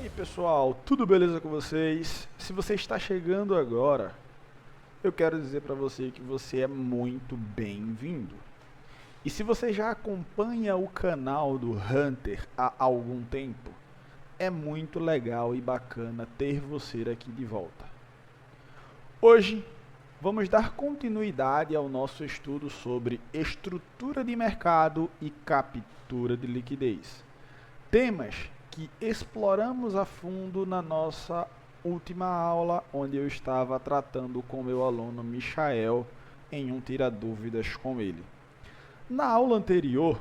aí pessoal, tudo beleza com vocês? Se você está chegando agora, eu quero dizer para você que você é muito bem-vindo. E se você já acompanha o canal do Hunter há algum tempo, é muito legal e bacana ter você aqui de volta. Hoje vamos dar continuidade ao nosso estudo sobre estrutura de mercado e captura de liquidez. Temas que exploramos a fundo na nossa última aula, onde eu estava tratando com meu aluno Michael em um Tira Dúvidas com ele. Na aula anterior,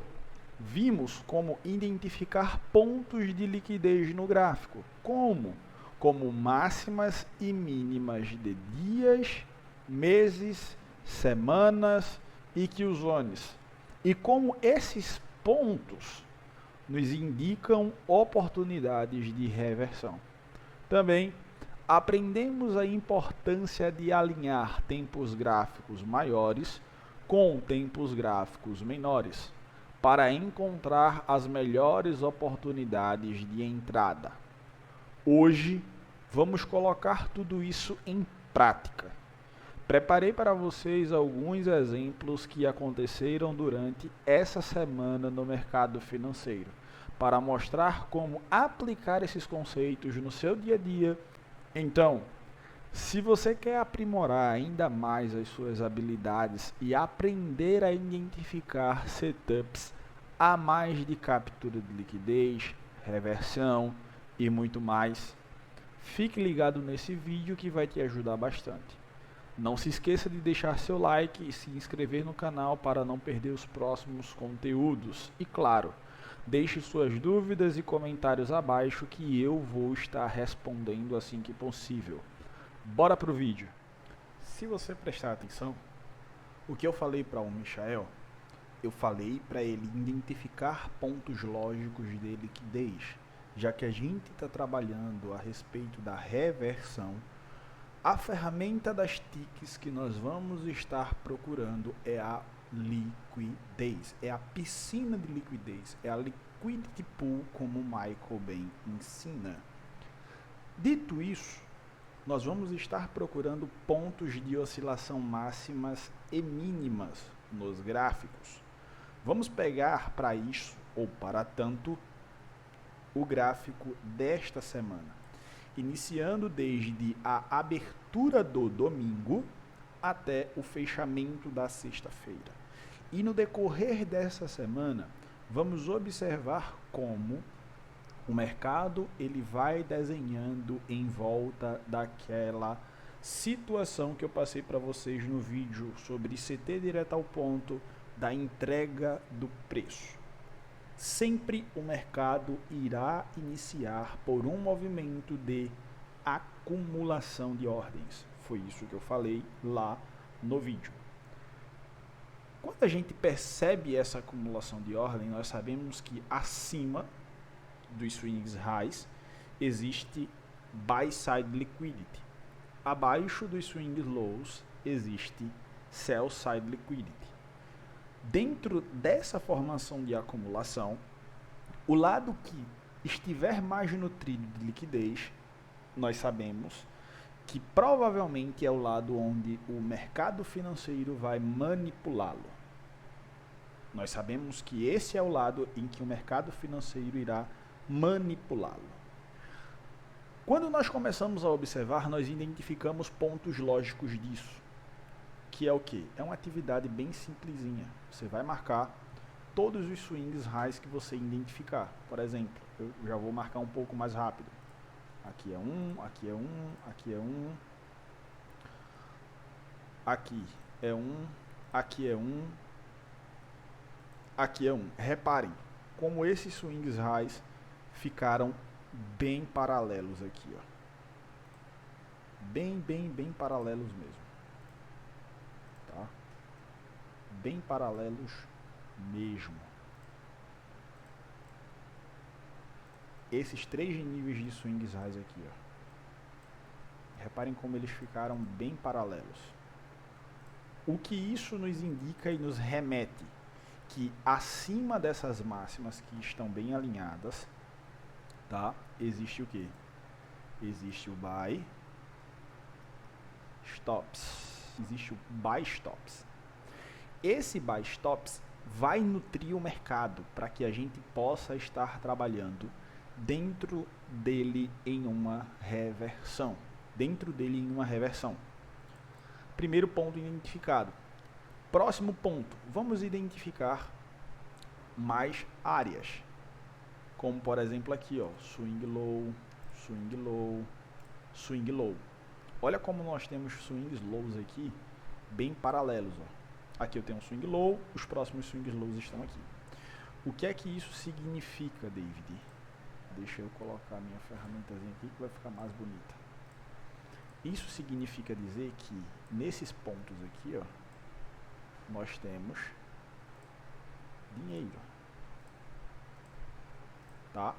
vimos como identificar pontos de liquidez no gráfico, como máximas e mínimas de dias, meses, semanas e Q-zones, e como esses pontos nos indicam oportunidades de reversão. Também aprendemos a importância de alinhar tempos gráficos maiores com tempos gráficos menores para encontrar as melhores oportunidades de entrada. Hoje vamos colocar tudo isso em prática. Preparei para vocês alguns exemplos que aconteceram durante essa semana no mercado financeiro, para mostrar como aplicar esses conceitos no seu dia a dia. Então, se você quer aprimorar ainda mais as suas habilidades e aprender a identificar setups a mais de captura de liquidez, reversão e muito mais, fique ligado nesse vídeo que vai te ajudar bastante. Não se esqueça de deixar seu like e se inscrever no canal para não perder os próximos conteúdos. E claro, deixe suas dúvidas e comentários abaixo que eu vou estar respondendo assim que possível. Bora pro vídeo. Se você prestar atenção, o que eu falei para o Michael, eu falei para ele identificar pontos lógicos de liquidez, já que a gente está trabalhando a respeito da reversão. A ferramenta das TICs que nós vamos estar procurando é a liquidez, é a piscina de liquidez, é a liquidity pool, como o Michael bem ensina. Dito isso, nós vamos estar procurando pontos de oscilação máximas e mínimas nos gráficos. Vamos pegar para isso, ou para tanto, o gráfico desta semana, iniciando desde a abertura do domingo até o fechamento da sexta-feira. E no decorrer dessa semana, vamos observar como o mercado ele vai desenhando em volta daquela situação que eu passei para vocês no vídeo sobre CT direto ao ponto da entrega do preço. Sempre o mercado irá iniciar por um movimento de acumulação de ordens. Foi isso que eu falei lá no vídeo. Quando a gente percebe essa acumulação de ordem, nós sabemos que acima dos swings highs existe buy side liquidity. Abaixo dos swings lows existe sell side liquidity. Dentro dessa formação de acumulação, o lado que estiver mais nutrido de liquidez, nós sabemos que provavelmente é o lado onde o mercado financeiro vai manipulá-lo. Nós sabemos que esse é o lado em que o mercado financeiro irá manipulá-lo. Quando nós começamos a observar, nós identificamos pontos lógicos disso. Que é o que? É uma atividade bem simplesinha. Você vai marcar todos os swings highs que você identificar. Por exemplo, eu já vou marcar um pouco mais rápido. Aqui é um, aqui é um, aqui é um. Aqui é um, aqui é um, aqui é um. Reparem como esses swings highs ficaram bem paralelos aqui, ó. Bem paralelos mesmo. Tá? Bem paralelos mesmo. Esses três níveis de swings highs aqui, ó. Reparem como eles ficaram bem paralelos. O que isso nos indica e nos remete que acima dessas máximas que estão bem alinhadas, tá? Existe o quê? Existe o buy stops. Existe o buy stops. Esse buy stops vai nutrir o mercado para que a gente possa estar trabalhando dentro dele em uma reversão. Primeiro ponto identificado. Próximo ponto, vamos identificar mais áreas. Como por exemplo aqui, ó, swing low, swing low, swing low. Olha como nós temos swings lows aqui bem paralelos, ó. Aqui eu tenho um swing low, os próximos swings lows estão aqui. O que é que isso significa, David? Deixa eu colocar a minha ferramentazinha aqui que vai ficar mais bonita. Isso significa dizer que nesses pontos aqui, ó, nós temos dinheiro, tá?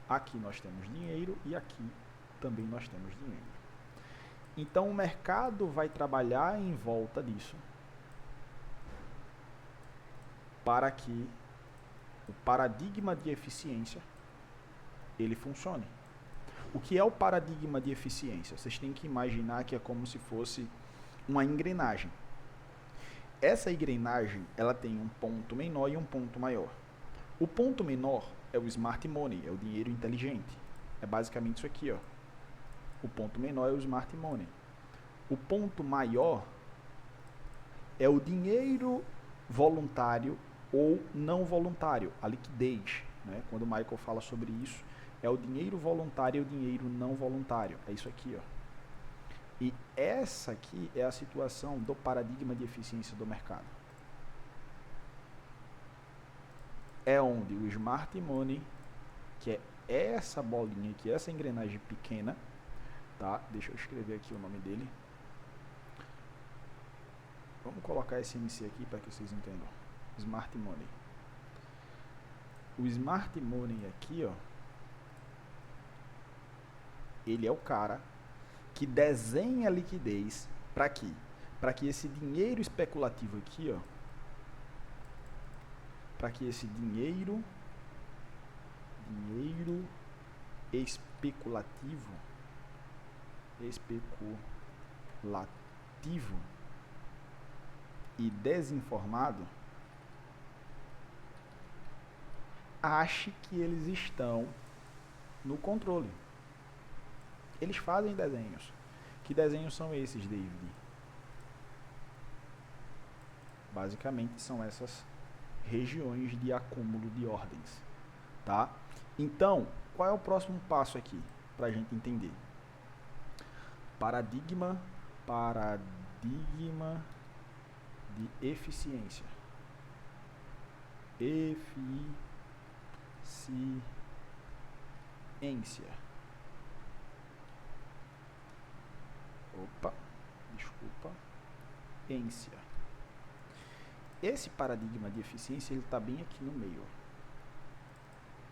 Aqui nós temos dinheiro e aqui também nós temos dinheiro. Então o mercado vai trabalhar em volta disso para que o paradigma de eficiência ele funcione. O que é o paradigma de eficiência? Vocês têm que imaginar que é como se fosse uma engrenagem. Essa engrenagem ela tem um ponto menor e um ponto maior. O ponto menor é o smart money, é o dinheiro inteligente. É basicamente isso aqui, ó. O ponto menor é o smart money. O ponto maior é o dinheiro voluntário ou não voluntário, a liquidez, né? Quando o Michael fala sobre isso, é o dinheiro voluntário e o dinheiro não voluntário. É isso aqui, ó. E essa aqui é a situação do paradigma de eficiência do mercado. É onde o smart money, que é essa bolinha aqui, essa engrenagem pequena, tá? Deixa eu escrever aqui o nome dele. Vamos colocar SMC aqui para que vocês entendam. Smart money. O smart money aqui, ó, ele é o cara que desenha a liquidez para quê? Para que esse dinheiro especulativo aqui, ó, para que esse dinheiro especulativo e desinformado ache que eles estão no controle. Eles fazem desenhos. Que desenhos são esses, David? Basicamente são essas regiões de acúmulo de ordens, tá? Então, qual é o próximo passo aqui para a gente entender? Paradigma de eficiência. Ência. Esse paradigma de eficiência ele está bem aqui no meio.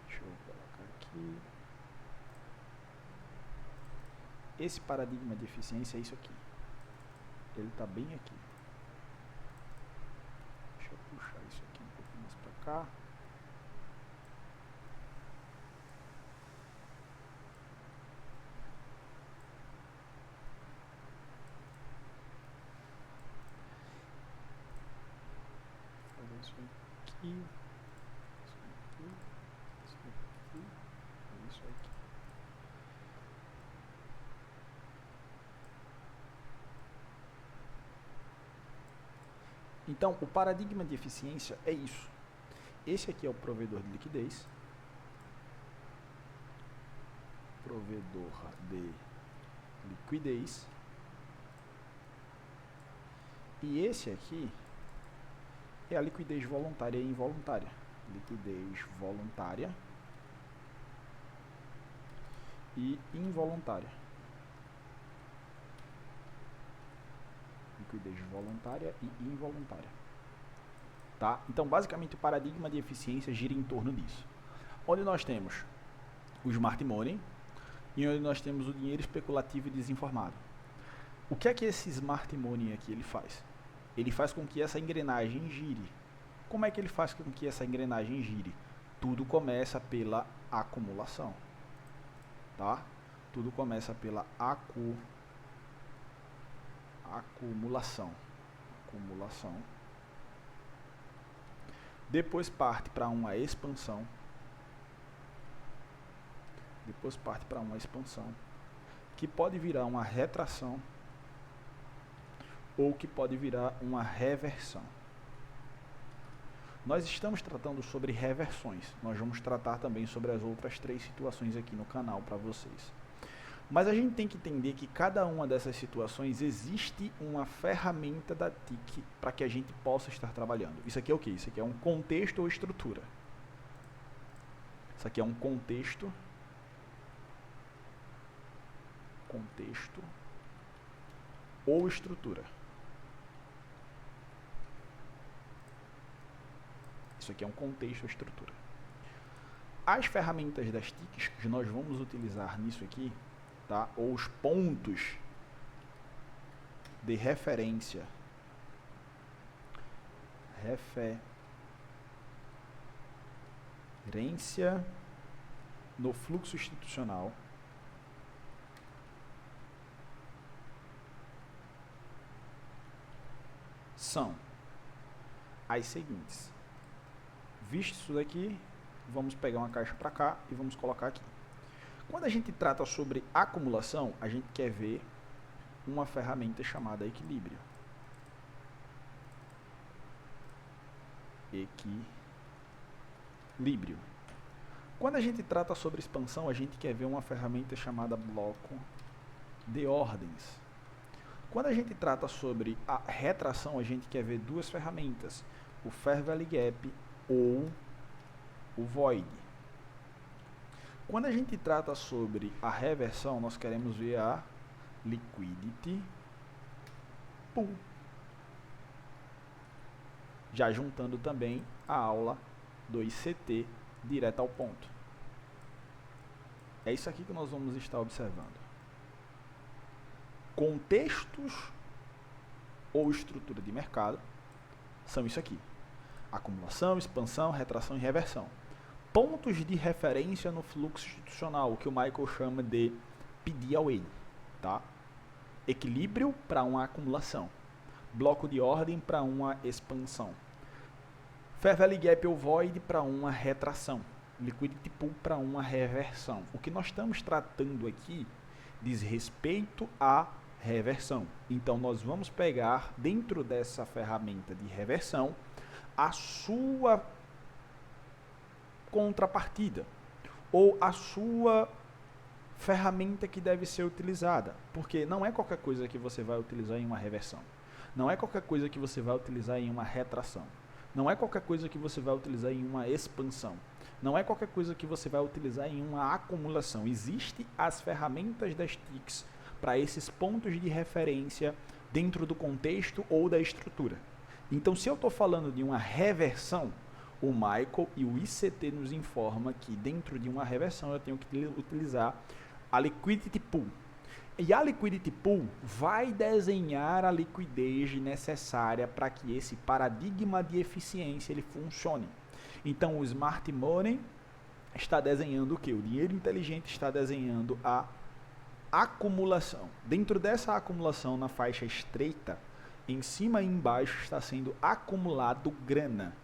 Deixa eu colocar aqui. Esse paradigma de eficiência é isso aqui. Ele está bem aqui. Deixa eu puxar isso aqui um pouquinho mais para cá. Isso aqui, isso aqui. Então, o paradigma de eficiência é isso. Esse aqui é o provedor de liquidez. Provedor de liquidez. E esse aqui é a liquidez voluntária e involuntária. Liquidez voluntária e involuntária. Liquidez voluntária e involuntária. Tá? Então, basicamente, o paradigma de eficiência gira em torno disso. Onde nós temos o smart money e onde nós temos o dinheiro especulativo e desinformado. O que é que esse smart money aqui ele faz? Ele faz com que essa engrenagem gire. Como é que ele faz com que essa engrenagem gire? Tudo começa pela acumulação. tá? Tudo começa pela acumulação. Depois parte para uma expansão. Que pode virar uma retração ou que pode virar uma reversão. Nós estamos tratando sobre reversões. Nós vamos tratar também sobre as outras 3 situações aqui no canal para vocês. Mas a gente tem que entender que cada uma dessas situações existe uma ferramenta da TIC para que a gente possa estar trabalhando. Isso aqui é o quê? Isso aqui é um contexto ou estrutura. Isso aqui é um contexto ou estrutura. Isso aqui é um contexto ou estrutura. As ferramentas das TICs que nós vamos utilizar nisso aqui, tá? Ou os pontos de referência no fluxo institucional são as seguintes. Visto isso daqui, vamos pegar uma caixa para cá e vamos colocar aqui. Quando a gente trata sobre acumulação, a gente quer ver uma ferramenta chamada equilíbrio. Quando a gente trata sobre expansão, a gente quer ver uma ferramenta chamada bloco de ordens. Quando a gente trata sobre a retração, a gente quer ver 2 ferramentas, o Fair Value Gap ou o Void. Quando a gente trata sobre a reversão, nós queremos ver a Liquidity Pool. Já juntando também a aula do ICT direto ao ponto. É isso aqui que nós vamos estar observando. Contextos ou estrutura de mercado são isso aqui: acumulação, expansão, retração e reversão. Pontos de referência no fluxo institucional, o que o Michael chama de PDLA, tá? Equilíbrio para uma acumulação, bloco de ordem para uma expansão, Fair Value Gap ou Void para uma retração, Liquidity Pool para uma reversão. O que nós estamos tratando aqui diz respeito à reversão. Então nós vamos pegar dentro dessa ferramenta de reversão a sua contrapartida ou a sua ferramenta que deve ser utilizada, porque não é qualquer coisa que você vai utilizar em uma reversão, não é qualquer coisa que você vai utilizar em uma retração, não é qualquer coisa que você vai utilizar em uma expansão, não é qualquer coisa que você vai utilizar em uma acumulação. Existem as ferramentas das TICs para esses pontos de referência dentro do contexto ou da estrutura. Então, se eu estou falando de uma reversão, o Michael e o ICT nos informa que dentro de uma reversão eu tenho que utilizar a Liquidity Pool. E a Liquidity Pool vai desenhar a liquidez necessária para que esse paradigma de eficiência ele funcione. Então o Smart Money está desenhando o que? O dinheiro inteligente está desenhando a acumulação. Dentro dessa acumulação, na faixa estreita, em cima e embaixo está sendo acumulado grana.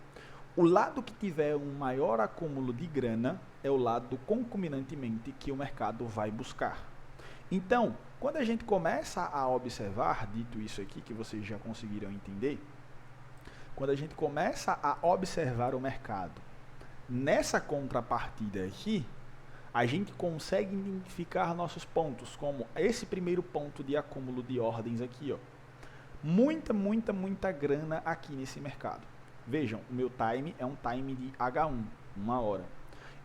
O lado que tiver um maior acúmulo de grana é o lado concomitantemente que o mercado vai buscar. Então, quando a gente começa a observar, dito isso aqui que vocês já conseguiram entender, quando a gente começa a observar o mercado nessa contrapartida aqui, a gente consegue identificar nossos pontos, como esse primeiro ponto de acúmulo de ordens aqui, ó. Muita grana aqui nesse mercado. Vejam, o meu time é um time de H1, 1 hora.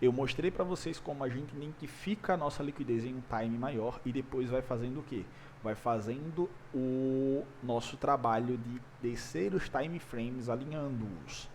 Eu mostrei para vocês como a gente identifica a nossa liquidez em um time maior e depois vai fazendo o quê? Vai fazendo o nosso trabalho de descer os time frames, alinhando-os.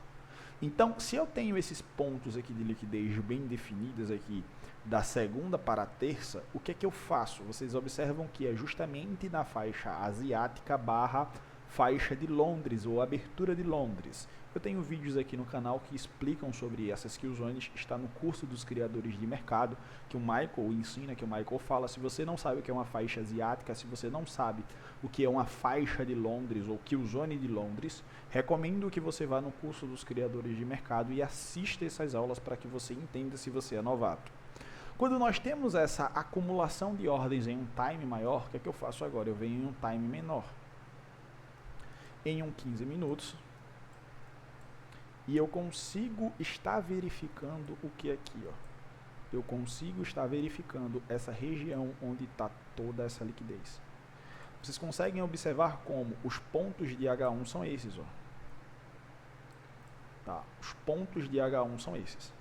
Então, se eu tenho esses pontos aqui de liquidez bem definidos aqui, da segunda para a terça, o que é que eu faço? Vocês observam que é justamente na faixa asiática / faixa de Londres ou abertura de Londres. Eu tenho vídeos aqui no canal que explicam sobre essas kill zones, está no curso dos criadores de mercado, que o Michael ensina, que o Michael fala. Se você não sabe o que é uma faixa asiática, se você não sabe o que é uma faixa de Londres ou kill zone de Londres, recomendo que você vá no curso dos criadores de mercado e assista essas aulas para que você entenda se você é novato. Quando nós temos essa acumulação de ordens em um time maior, o que é que eu faço agora? Eu venho em um time menor, em um 15 minutos, e eu consigo estar verificando o que aqui, ó. Eu consigo estar verificando essa região onde está toda essa liquidez. Vocês conseguem observar como os pontos de H1 são esses, ó. Tá, os pontos de H1 são esses.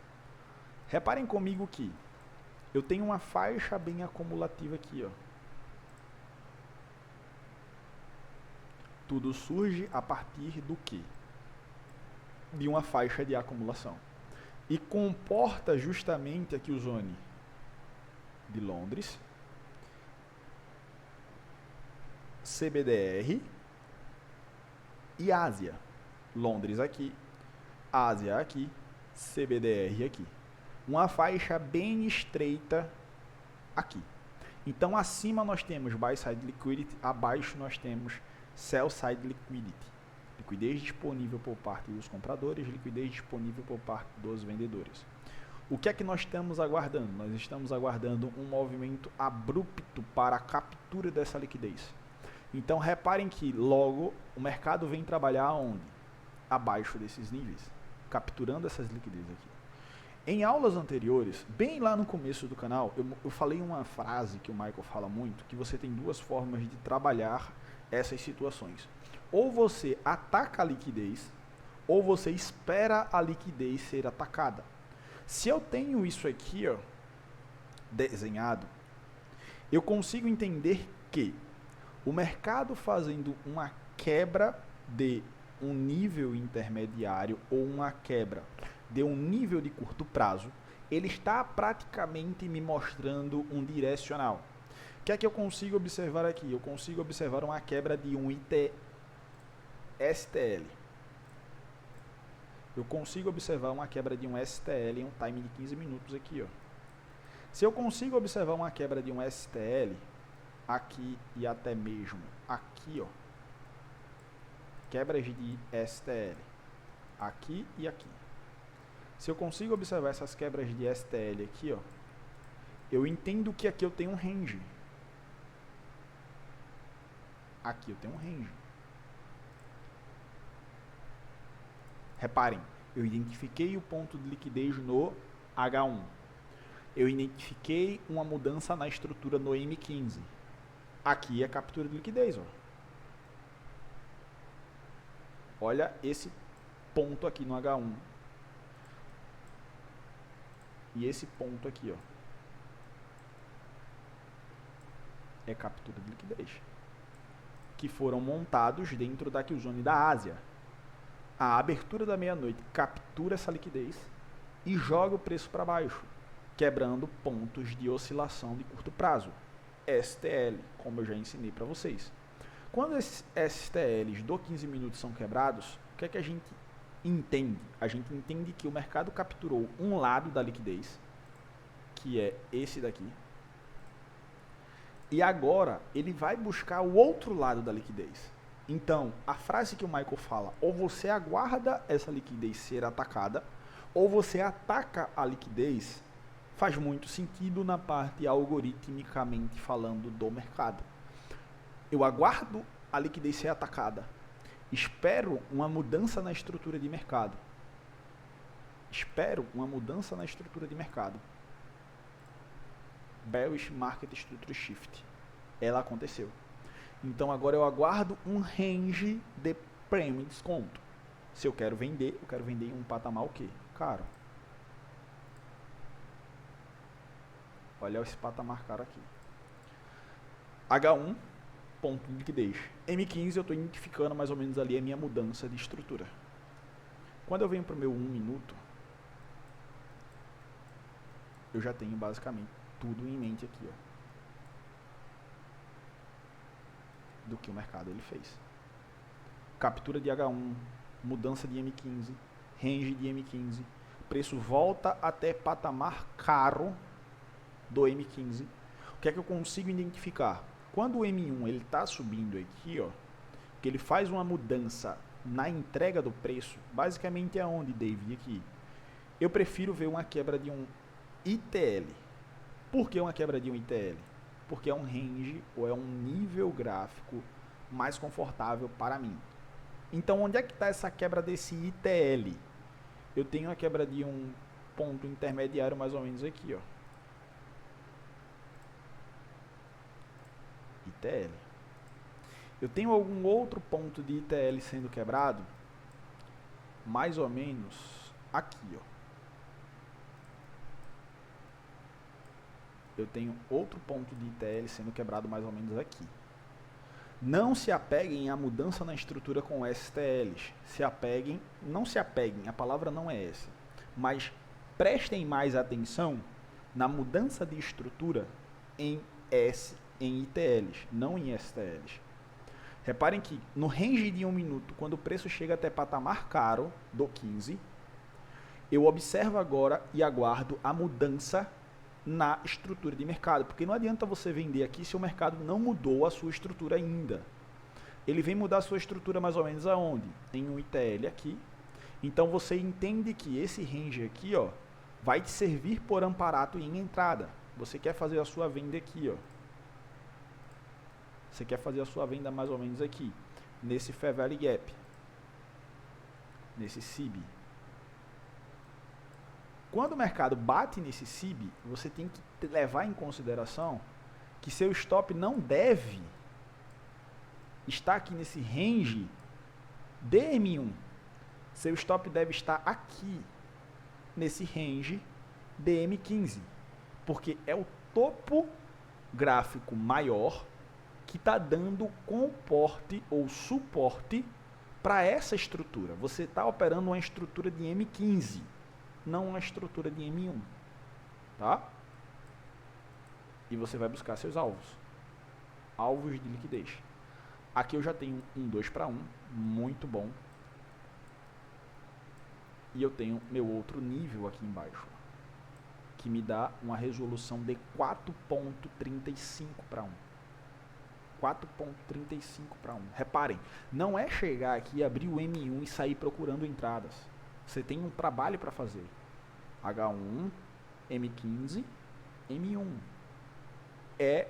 Reparem comigo que eu tenho uma faixa bem acumulativa aqui, ó. Tudo surge a partir do quê? De uma faixa de acumulação. E comporta justamente aqui o zone de Londres, CBDR e Ásia. Londres aqui, Ásia aqui, CBDR aqui. Uma faixa bem estreita aqui. Então acima nós temos Buy Side Liquidity, abaixo nós temos Sell Side Liquidity. Liquidez disponível por parte dos compradores, liquidez disponível por parte dos vendedores. O que é que nós estamos aguardando? Nós estamos aguardando um movimento abrupto para a captura dessa liquidez. Então reparem que logo o mercado vem trabalhar onde? Abaixo desses níveis, capturando essas liquidez aqui. Em aulas anteriores, bem lá no começo do canal, eu falei uma frase que o Michael fala muito, que você tem duas formas de trabalhar essas situações. Ou você ataca a liquidez, ou você espera a liquidez ser atacada. Se eu tenho isso aqui, ó, desenhado, eu consigo entender que o mercado fazendo uma quebra de um nível intermediário ou uma quebra de um nível de curto prazo, ele está praticamente me mostrando um direcional. O que é que eu consigo observar aqui? Eu consigo observar uma quebra de um STL. Eu consigo observar uma quebra de um STL em um time de 15 minutos aqui, ó. Se eu consigo observar uma quebra de um STL aqui e até mesmo aqui, ó, quebras de STL aqui e aqui. Se eu consigo observar essas quebras de STL aqui, ó, eu entendo que aqui eu tenho um range. Aqui eu tenho um range. Reparem, eu identifiquei o ponto de liquidez no H1. Eu identifiquei uma mudança na estrutura no M15. Aqui é captura de liquidez, ó. Olha esse ponto aqui no H1. E esse ponto aqui, ó, é captura de liquidez, que foram montados dentro da kill zone da Ásia. A abertura da meia-noite captura essa liquidez e joga o preço para baixo, quebrando pontos de oscilação de curto prazo, STL, como eu já ensinei para vocês. Quando esses STLs do 15 minutos são quebrados, o que é que a gente entende? A gente entende que o mercado capturou um lado da liquidez, que é esse daqui, e agora ele vai buscar o outro lado da liquidez. Então, a frase que o Michael fala, ou você aguarda essa liquidez ser atacada, ou você ataca a liquidez, faz muito sentido na parte algoritmicamente falando do mercado. Eu aguardo a liquidez ser atacada, espero uma mudança na estrutura de mercado. Espero uma mudança na estrutura de mercado. Bearish Market Structure Shift. Ela aconteceu. Então agora eu aguardo um range de prêmio e desconto. Se eu quero vender em um patamar o quê? Caro. Olha esse patamar caro aqui. H1, ponto de liquidez. M15 eu estou identificando mais ou menos ali a minha mudança de estrutura. Quando eu venho para o meu 1 minuto, eu já tenho basicamente tudo em mente aqui, ó, do que o mercado ele fez. captura de H1, mudança de M15, range de M15, preço volta até patamar caro do M15. O que é que eu consigo identificar? Quando o M1 ele está subindo aqui, ó, que ele faz uma mudança na entrega do preço, basicamente é onde, David, aqui. Eu prefiro ver uma quebra de um ITL. Por que uma quebra de um ITL? Porque é um range ou é um nível gráfico mais confortável para mim. Então, onde é que está essa quebra desse ITL? Eu tenho a quebra de um ponto intermediário mais ou menos aqui, ó. ITL. Eu tenho algum outro ponto de ITL sendo quebrado? Mais ou menos aqui, ó. Eu tenho outro ponto de ITL sendo quebrado mais ou menos aqui. Não se apeguem à mudança na estrutura com STLs. Não se apeguem, a palavra não é essa. Mas prestem mais atenção na mudança de estrutura em ITLs, não em STLs. Reparem que no range de 1 minuto, quando o preço chega até patamar caro do 15, eu observo agora e aguardo a mudança na estrutura de mercado, porque não adianta você vender aqui se o mercado não mudou a sua estrutura ainda. Ele vem mudar a sua estrutura mais ou menos aonde? Em um ITL aqui. Então você entende que esse range aqui, ó, vai te servir por amparato em entrada. Você quer fazer a sua venda aqui, ó. Você quer fazer a sua venda mais ou menos aqui, nesse Fair Value Gap, nesse CIB. Quando o mercado bate nesse CIB, você tem que levar em consideração que seu stop não deve estar aqui nesse range DM1. Seu stop deve estar aqui, nesse range DM15, porque é o topo gráfico maior que está dando comporte ou suporte para essa estrutura. Você está operando uma estrutura de M15, não uma estrutura de M1, tá? E você vai buscar seus alvos de liquidez. Aqui eu já tenho um 2 para 1, muito bom. E eu tenho meu outro nível aqui embaixo, que me dá uma resolução de 4.35 para 1. 4.35 para 1. Reparem, não é chegar aqui, abrir o M1 e sair procurando entradas. Você tem um trabalho para fazer. H1, M15, M1. É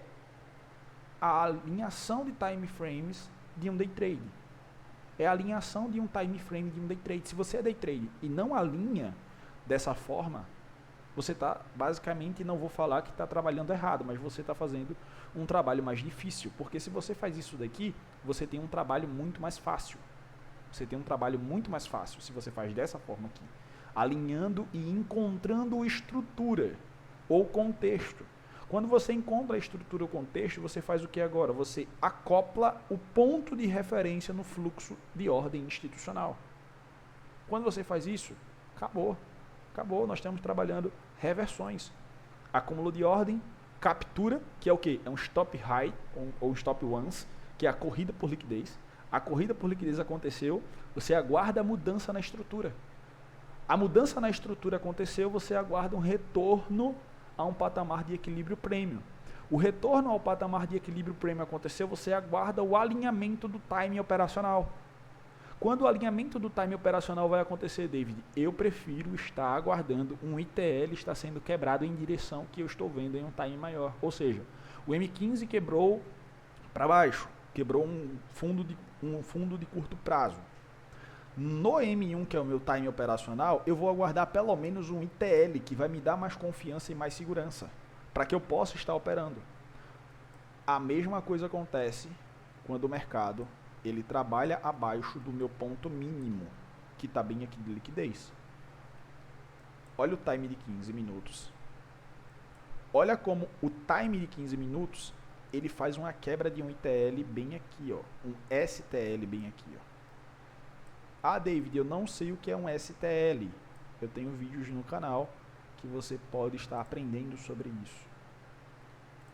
a alinhação de time frames de um day trade. É a alinhação de um time frame de um day trade. Se você é day trade e não alinha dessa forma, você está, basicamente, não vou falar que está trabalhando errado, mas você está fazendo um trabalho mais difícil. Porque se você faz isso daqui, você tem um trabalho muito mais fácil. Você tem um trabalho muito mais fácil se você faz dessa forma aqui. Alinhando e encontrando estrutura ou contexto. Quando você encontra a estrutura ou contexto, você faz o que agora? Você acopla o ponto de referência no fluxo de ordem institucional. Quando você faz isso, acabou. Acabou, nós estamos trabalhando reversões. Acúmulo de ordem, captura, que é o quê? É um stop high ou stop once, que é a corrida por liquidez. A corrida por liquidez aconteceu, você aguarda a mudança na estrutura. A mudança na estrutura aconteceu, você aguarda um retorno a um patamar de equilíbrio prêmio. O retorno ao patamar de equilíbrio prêmio aconteceu, você aguarda o alinhamento do time operacional. Quando o alinhamento do time operacional vai acontecer, David, eu prefiro estar aguardando um ITL estar sendo quebrado em direção que eu estou vendo em um time maior. Ou seja, o M15 quebrou para baixo, quebrou um fundo de curto prazo. No M1, que é o meu time operacional, eu vou aguardar pelo menos um ITL, que vai me dar mais confiança e mais segurança, para que eu possa estar operando. A mesma coisa acontece quando o mercado ele trabalha abaixo do meu ponto mínimo, que está bem aqui de liquidez. Olha o time de 15 minutos. Olha como o time de 15 minutos, ele faz uma quebra de um ITL bem aqui, ó, um STL bem aqui, ó. Ah, David, eu não sei o que é um STL. Eu tenho vídeos no canal que você pode estar aprendendo sobre isso.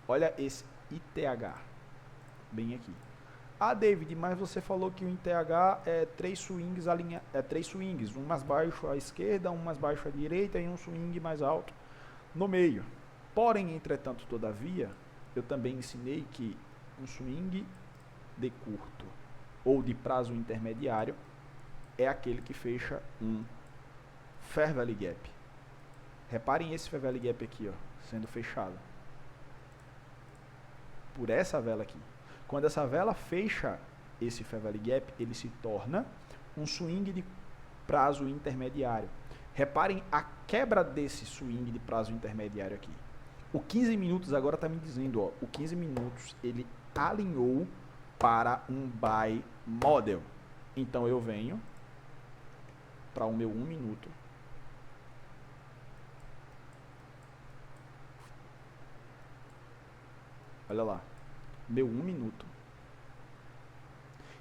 Olha esse ITH, bem aqui. Ah, David, mas você falou que o ITH é 3 swings, um mais baixo à esquerda, um mais baixo à direita e um swing mais alto no meio. Porém, entretanto, todavia, eu também ensinei que um swing de curto ou de prazo intermediário é aquele que fecha um Fair Value Gap. Reparem esse Fair Value Gap aqui, ó, sendo fechado por essa vela aqui. Quando essa vela fecha esse Fair Value Gap, ele se torna um swing de prazo intermediário. Reparem a quebra desse swing de prazo intermediário aqui. O 15 minutos agora está me dizendo, ó, o 15 minutos ele alinhou para um buy model. Então eu venho para o meu 1 minuto. Olha lá, meu 1 minuto.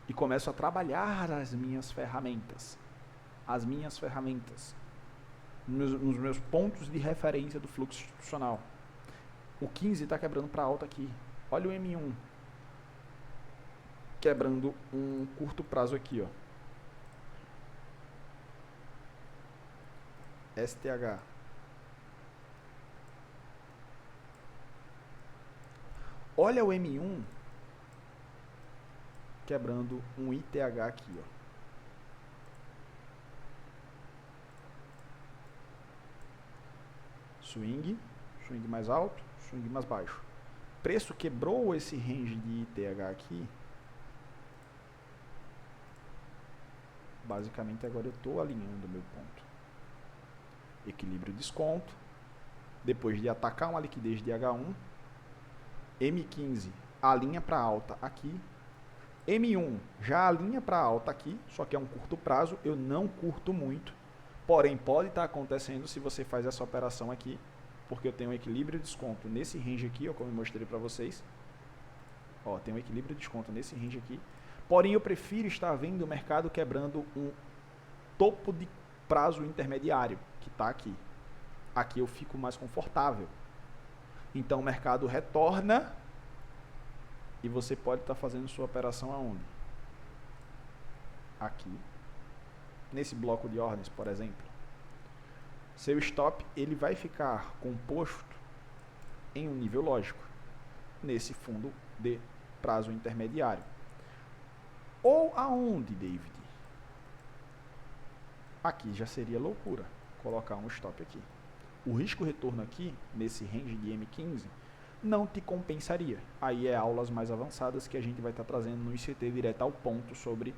E começo a trabalhar as minhas ferramentas. As minhas ferramentas. Nos meus pontos de referência do fluxo institucional. O 15 está quebrando para alta aqui. Olha o M1. Quebrando um curto prazo aqui, ó. STH. Olha o M1 quebrando um ITH aqui, ó. Swing mais alto, swing mais baixo. Preço quebrou esse range de ITH aqui. Basicamente agora eu estou alinhando o meu ponto. Equilíbrio desconto. Depois de atacar uma liquidez de H1, M15 alinha para alta aqui. M1 já alinha para alta aqui, só que é um curto prazo, eu não curto muito. Porém, pode estar acontecendo se você faz essa operação aqui, porque eu tenho um equilíbrio de desconto nesse range aqui, ó, como eu mostrei para vocês. Ó, tem um equilíbrio de desconto nesse range aqui. Porém, eu prefiro estar vendo o mercado quebrando um topo de prazo intermediário, que está aqui. Aqui eu fico mais confortável. Então, o mercado retorna e você pode estar fazendo sua operação aonde? Aqui. Nesse bloco de ordens, por exemplo. Seu stop ele vai ficar composto em um nível lógico. Nesse fundo de prazo intermediário. Ou aonde, David? Aqui já seria loucura colocar um stop aqui. O risco retorno aqui, nesse range de M15, não te compensaria. Aí é aulas mais avançadas que a gente vai estar trazendo no ICT direto ao ponto sobre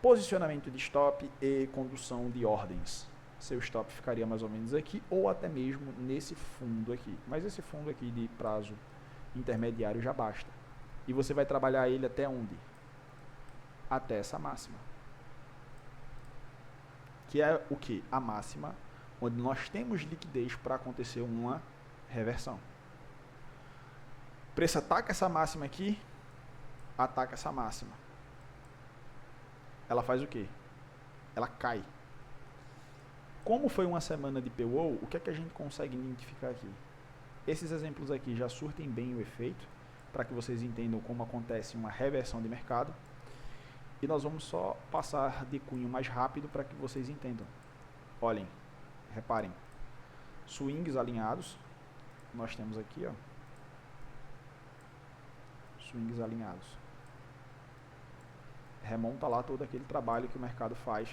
posicionamento de stop e condução de ordens. Seu stop ficaria mais ou menos aqui ou até mesmo nesse fundo aqui. Mas esse fundo aqui de prazo intermediário já basta. E você vai trabalhar ele até onde? Até essa máxima. Que é o que? A máxima onde nós temos liquidez para acontecer uma reversão. Preço ataca essa máxima aqui, ataca essa máxima. Ela faz o quê? Ela cai. Como foi uma semana de PO, o que é que a gente consegue identificar aqui? Esses exemplos aqui já surtem bem o efeito, para que vocês entendam como acontece uma reversão de mercado. E nós vamos só passar de cunho mais rápido para que vocês entendam. Olhem, reparem. Swings alinhados. Nós temos aqui, ó. Swings alinhados. Remonta lá todo aquele trabalho que o mercado faz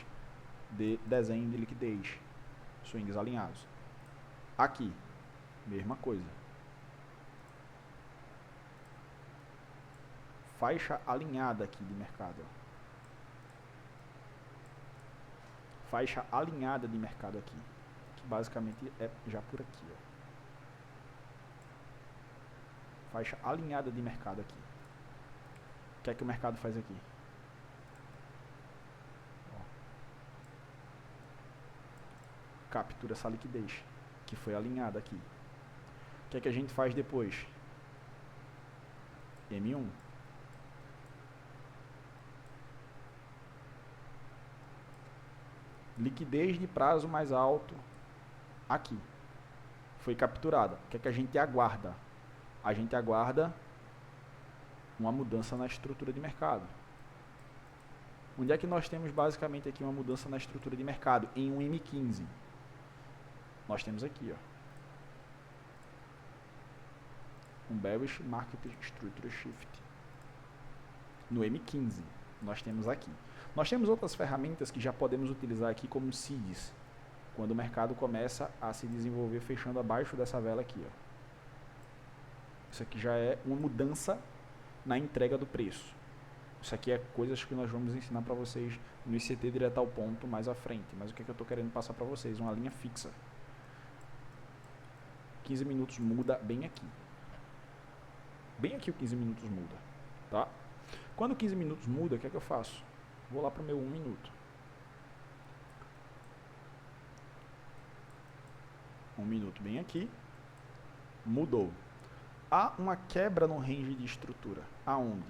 de desenho de liquidez. Swings alinhados. Aqui, mesma coisa. Faixa alinhada aqui de mercado. Ó. Faixa alinhada de mercado aqui. Que basicamente é já por aqui. Ó. Faixa alinhada de mercado aqui. O que é que o mercado faz aqui? Captura essa liquidez que foi alinhada aqui. O que é que a gente faz depois? M1. Liquidez de prazo mais alto aqui. Foi capturada. O que é que a gente aguarda? A gente aguarda uma mudança na estrutura de mercado. Onde é que nós temos basicamente aqui uma mudança na estrutura de mercado? Em um M15. Nós temos aqui, ó, um Bearish Market Structure Shift. No M15, nós temos aqui. Nós temos outras ferramentas que já podemos utilizar aqui como seeds, quando o mercado começa a se desenvolver fechando abaixo dessa vela aqui, ó. Isso aqui já é uma mudança na entrega do preço. Isso aqui é coisas que nós vamos ensinar para vocês no ICT direto ao ponto mais à frente. Mas o que é que eu estou querendo passar para vocês? Uma linha fixa. 15 minutos muda bem aqui. Bem aqui o 15 minutos muda, tá? Quando 15 minutos muda, o que é que eu faço? Vou lá para o meu 1 minuto. 1 minuto bem aqui. Mudou. Há uma quebra no range de estrutura. Aonde?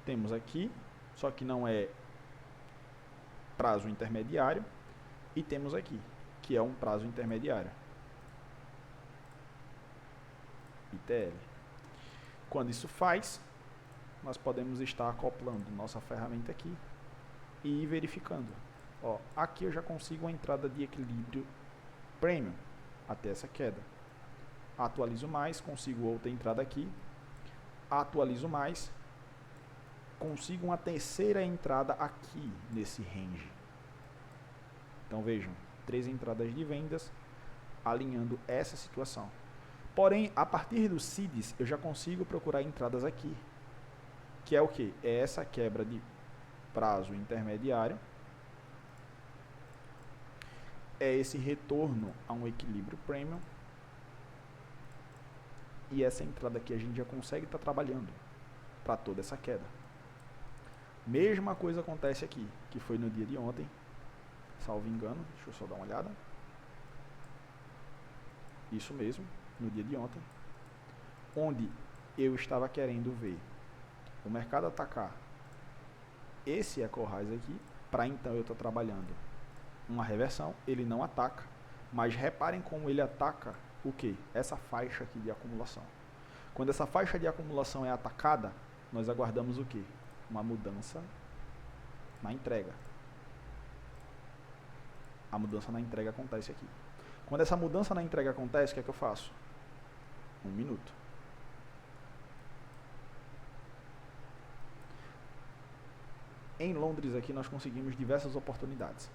Temos aqui, só que não é prazo intermediário. E temos aqui, que é um prazo intermediário. ITL. Quando isso faz, nós podemos estar acoplando nossa ferramenta aqui e ir verificando. Ó, aqui eu já consigo uma entrada de equilíbrio premium até essa queda. Atualizo mais, consigo outra entrada aqui. Atualizo mais, consigo uma terceira entrada aqui nesse range. Então vejam, 3 entradas de vendas alinhando essa situação. Porém, a partir do seeds, eu já consigo procurar entradas aqui. Que é o que? É essa quebra de prazo intermediário. É esse retorno a um equilíbrio premium. E essa entrada aqui a gente já consegue estar trabalhando para toda essa queda. Mesma coisa acontece aqui, que foi no dia de ontem. Salvo engano, deixa eu só dar uma olhada. Isso mesmo. No dia de ontem, onde eu estava querendo ver o mercado atacar esse eco-rise aqui, para então eu estar trabalhando uma reversão. Ele não ataca, mas reparem como ele ataca o que? Essa faixa aqui de acumulação. Quando essa faixa de acumulação é atacada, nós aguardamos o que? Uma mudança na entrega. A mudança na entrega acontece aqui. Quando essa mudança na entrega acontece, o que é que eu faço? 1 minuto. Em Londres aqui nós conseguimos diversas oportunidades.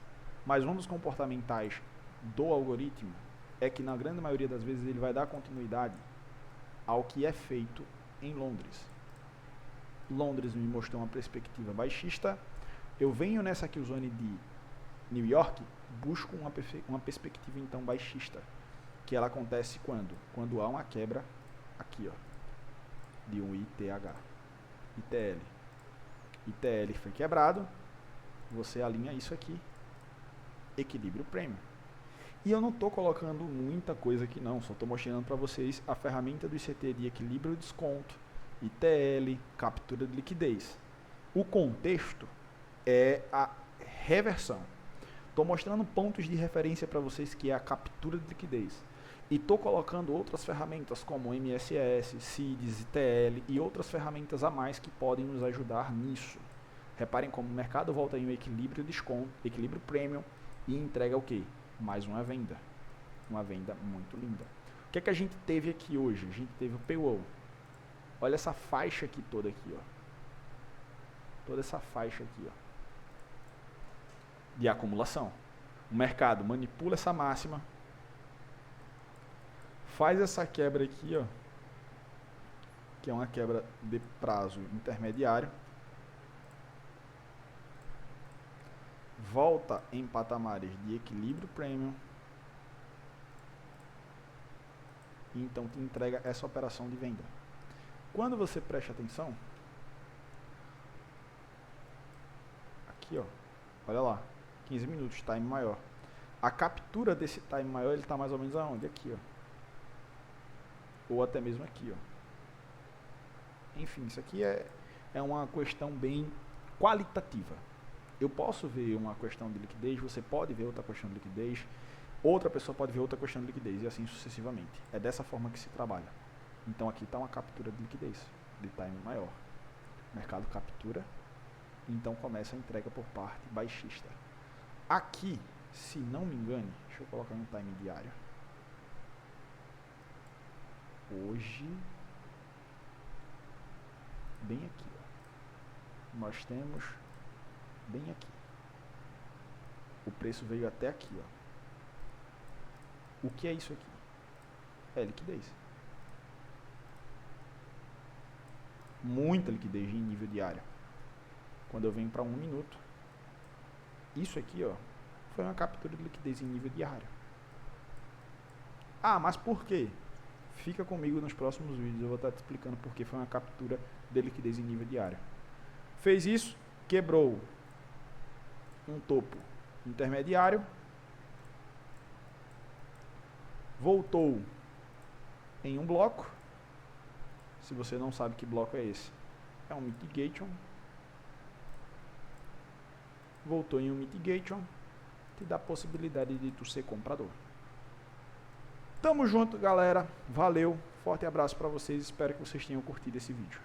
Mas um dos comportamentais do algoritmo é que na grande maioria das vezes ele vai dar continuidade ao que é feito em Londres. Londres me mostrou uma perspectiva baixista. Eu venho nessa kill zone de New York, busco uma perspectiva então baixista. Que ela acontece quando? Quando há uma quebra aqui, ó, de um ITH, ITL. ITL foi quebrado, você alinha isso aqui, equilíbrio premium. E eu não estou colocando muita coisa aqui não, só estou mostrando para vocês a ferramenta do ICT de equilíbrio e desconto, ITL, captura de liquidez. O contexto é a reversão. Estou mostrando pontos de referência para vocês que é a captura de liquidez. E estou colocando outras ferramentas como MSS, CIDS, ITL e outras ferramentas a mais que podem nos ajudar nisso. Reparem como o mercado volta em um equilíbrio desconto, equilíbrio premium e entrega o que? Mais uma venda. Uma venda muito linda. O que é que a gente teve aqui hoje? A gente teve o paywall. Olha essa faixa aqui toda aqui, ó. Toda essa faixa aqui, ó, de acumulação. O mercado manipula essa máxima, faz essa quebra aqui, ó, que é uma quebra de prazo intermediário, volta em patamares de equilíbrio premium e então te entrega essa operação de venda. Quando você presta atenção, aqui, ó, olha lá, 15 minutos, time maior. A captura desse time maior, ele está mais ou menos aonde? Aqui, ó. Ou até mesmo aqui, ó. Enfim, isso aqui é uma questão bem qualitativa. Eu posso ver uma questão de liquidez, você pode ver outra questão de liquidez, outra pessoa pode ver outra questão de liquidez e assim sucessivamente. É dessa forma que se trabalha. Então aqui está uma captura de liquidez, de time maior. O mercado captura, então começa a entrega por parte baixista. Aqui, se não me engane, deixa eu colocar no time diário. Hoje, bem aqui, ó, nós temos bem aqui. O preço veio até aqui, ó. O que é isso aqui? É liquidez. Muita liquidez em nível diário. Quando eu venho para 1 minuto, isso aqui, ó, foi uma captura de liquidez em nível diário. Ah, mas por quê? Fica comigo nos próximos vídeos, eu vou estar te explicando por que foi uma captura de liquidez em nível diário. Fez isso, quebrou um topo intermediário, voltou em um bloco. Se você não sabe que bloco é esse, é um mitigation. Voltou em um mitigation, te dá a possibilidade de tu ser comprador. Tamo junto, galera. Valeu. Forte abraço para vocês. Espero que vocês tenham curtido esse vídeo.